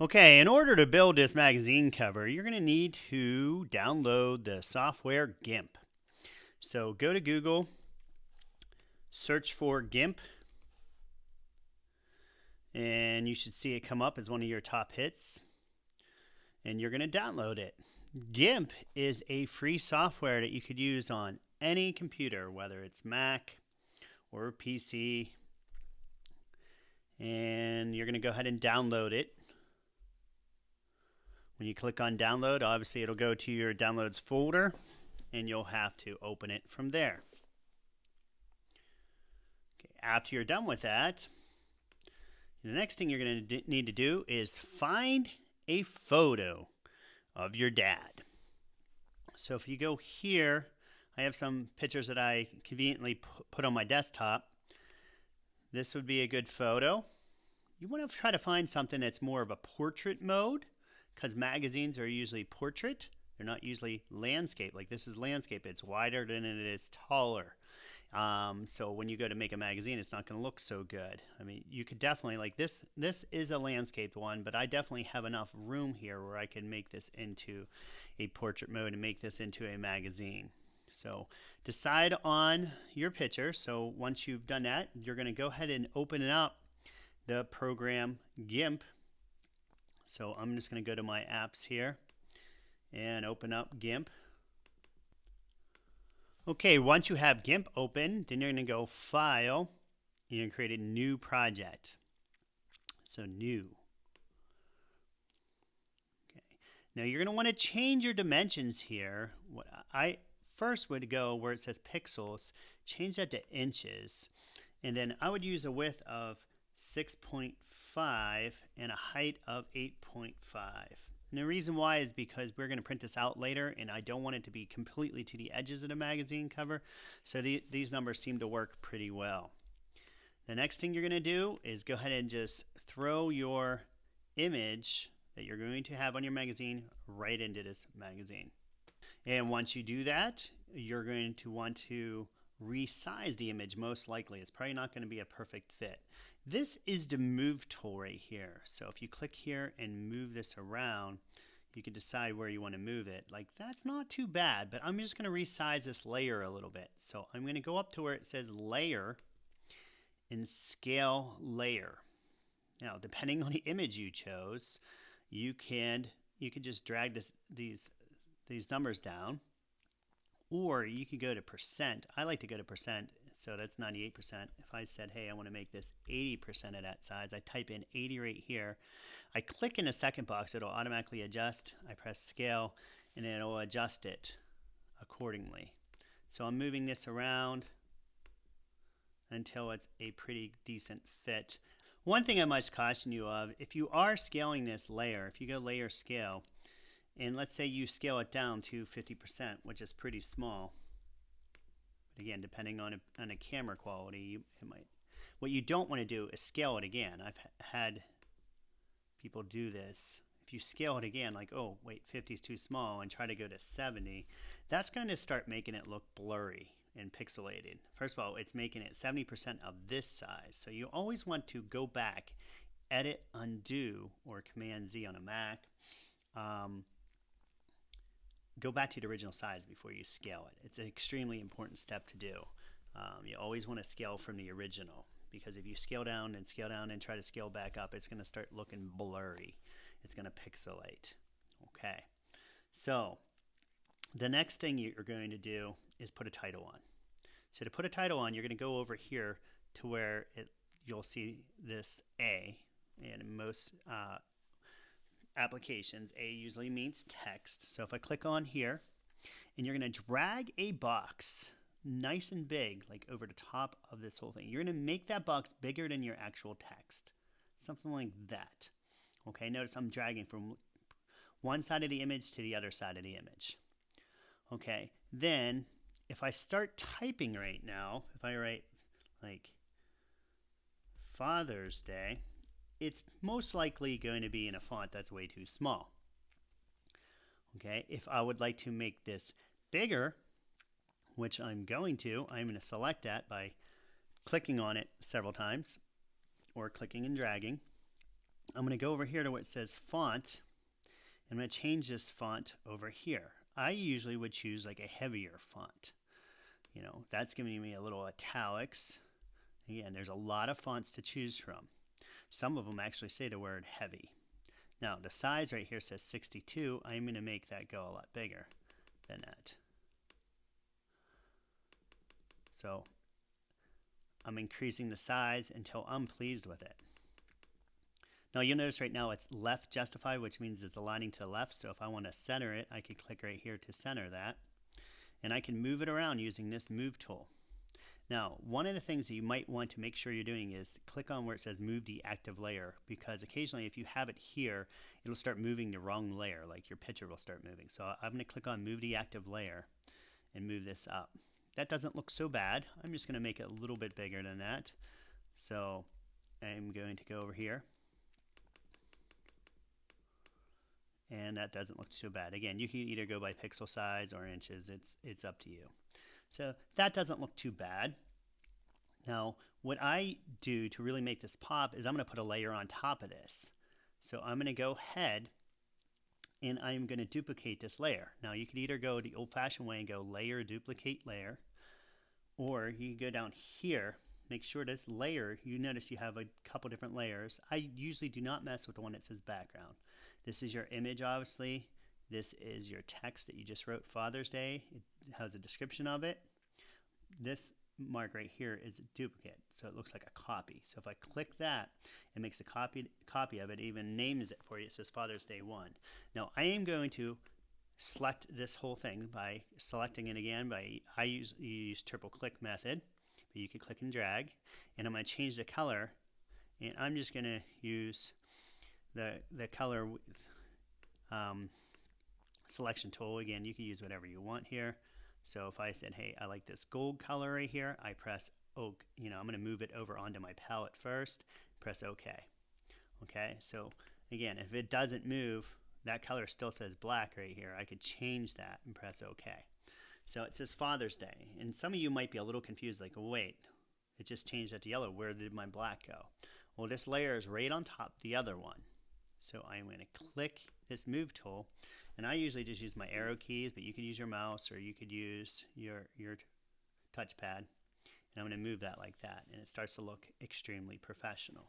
Okay, in order to build this magazine cover, you're going to need to download the software GIMP. So go to Google, search for GIMP, and you should see it come up as one of your top hits, and you're going to download it. GIMP is a free software that you could use on any computer, whether it's Mac or PC, and you're going to go ahead and download it. When you click on download, obviously it'll go to your downloads folder and you'll have to open it from there. Okay, after you're done with that, the next thing you're going to need to do is find a photo of your dad. So if you go here, I have some pictures that I conveniently put on my desktop. This would be a good photo. You want to try to find something that's more of a portrait mode, because magazines are usually portrait. They're not usually landscape. Like this is landscape. It's wider than it is taller. So when you go to make a magazine, it's not going to look so good. I mean, you could definitely, like this is a landscaped one, but I definitely have enough room here where I can make this into a portrait mode and make this into a magazine. So decide on your picture. So once you've done that, you're going to go ahead and open up the program GIMP. So I'm just going to go to my apps here and open up GIMP. Okay, once you have GIMP open, then you're going to go File. You're going to create a new project. So New. Okay. Now you're going to want to change your dimensions here. I first would go where it says pixels, change that to inches. And then I would use a width of 6.5 and a height of 8.5. And the reason why is because we're going to print this out later and I don't want it to be completely to the edges of the magazine cover. So these numbers seem to work pretty well. The next thing you're going to do is go ahead and just throw your image that you're going to have on your magazine right into this magazine. And once you do that, you're going to want to resize the image most likely. It's probably not going to be a perfect fit. This is the move tool right here. So if you click here and move this around, you can decide where you want to move it. Like that's not too bad, but I'm just going to resize this layer a little bit. So I'm going to go up to where it says layer and scale layer. Now, depending on the image you chose, you can just drag these numbers down, or you could go to percent. I like to go to percent, so that's 98%. If I said, hey, I want to make this 80% of that size, I type in 80 right here. I click in the second box, it'll automatically adjust. I press scale, and it'll adjust it accordingly. So I'm moving this around until it's a pretty decent fit. One thing I must caution you of, if you are scaling this layer, if you go layer scale, and let's say you scale it down to 50%, which is pretty small. But again, depending on a camera quality, it might. What you don't want to do is scale it again. I've had people do this. If you scale it again, like, oh, wait, 50 is too small, and try to go to 70, that's going to start making it look blurry and pixelated. First of all, it's making it 70% of this size. So you always want to go back, edit, undo, or Command Z on a Mac. Go back to the original size before you scale it. It's an extremely important step to do. You always want to scale from the original, because if you scale down and try to scale back up, it's going to start looking blurry. It's going to pixelate. Okay. So the next thing you're going to do is put a title on. So to put a title on, you're going to go over here to where you'll see this A, and in most applications, A usually means text. So if I click on here, and you're going to drag a box nice and big, like over the top of this whole thing. You're going to make that box bigger than your actual text. Something like that. Okay, notice I'm dragging from one side of the image to the other side of the image. Okay, then if I start typing right now, if I write like Father's Day, it's most likely going to be in a font that's way too small. Okay, if I would like to make this bigger, which I'm going to select that by clicking on it several times or clicking and dragging. I'm going to go over here to where it says font. I'm going to change this font over here. I usually would choose like a heavier font. You know, that's giving me a little italics. Again, there's a lot of fonts to choose from. Some of them actually say the word heavy. Now, the size right here says 62. I'm going to make that go a lot bigger than that. So I'm increasing the size until I'm pleased with it. Now you'll notice right now it's left justified, which means it's aligning to the left. So if I want to center it, I can click right here to center that. And I can move it around using this move tool. Now, one of the things that you might want to make sure you're doing is click on where it says move the active layer, because occasionally if you have it here, it'll start moving the wrong layer, like your picture will start moving. So I'm going to click on move the active layer and move this up. That doesn't look so bad. I'm just going to make it a little bit bigger than that. So I'm going to go over here. And that doesn't look so bad. Again, you can either go by pixel size or inches. It's up to you. So that doesn't look too bad. Now, what I do to really make this pop is I'm going to put a layer on top of this. So I'm going to go ahead and I'm going to duplicate this layer. Now, you can either go the old-fashioned way and go layer, duplicate layer, or you can go down here, make sure this layer, you notice you have a couple different layers. I usually do not mess with the one that says background. This is your image, obviously. This is your text that you just wrote, Father's Day. It has a description of it. This mark right here is a duplicate, so it looks like a copy. So if I click that, it makes a copy of it, even names it for you. It says Father's Day 1. Now I am going to select this whole thing by selecting it again. I use triple click method, but you can click and drag. And I'm going to change the color, and I'm just going to use the color selection tool. Again, you can use whatever you want here. So if I said, hey, I like this gold color right here, I press I'm going to move it over onto my palette first, press OK. Okay, so again, if it doesn't move, that color still says black right here. I could change that and press OK. So it says Father's Day, and some of you might be a little confused, like, wait, it just changed that to yellow. Where did my black go? Well, this layer is right on top of the other one. So I'm going to click this move tool, and I usually just use my arrow keys, but you could use your mouse or you could use your touchpad. And I'm going to move that like that, and it starts to look extremely professional.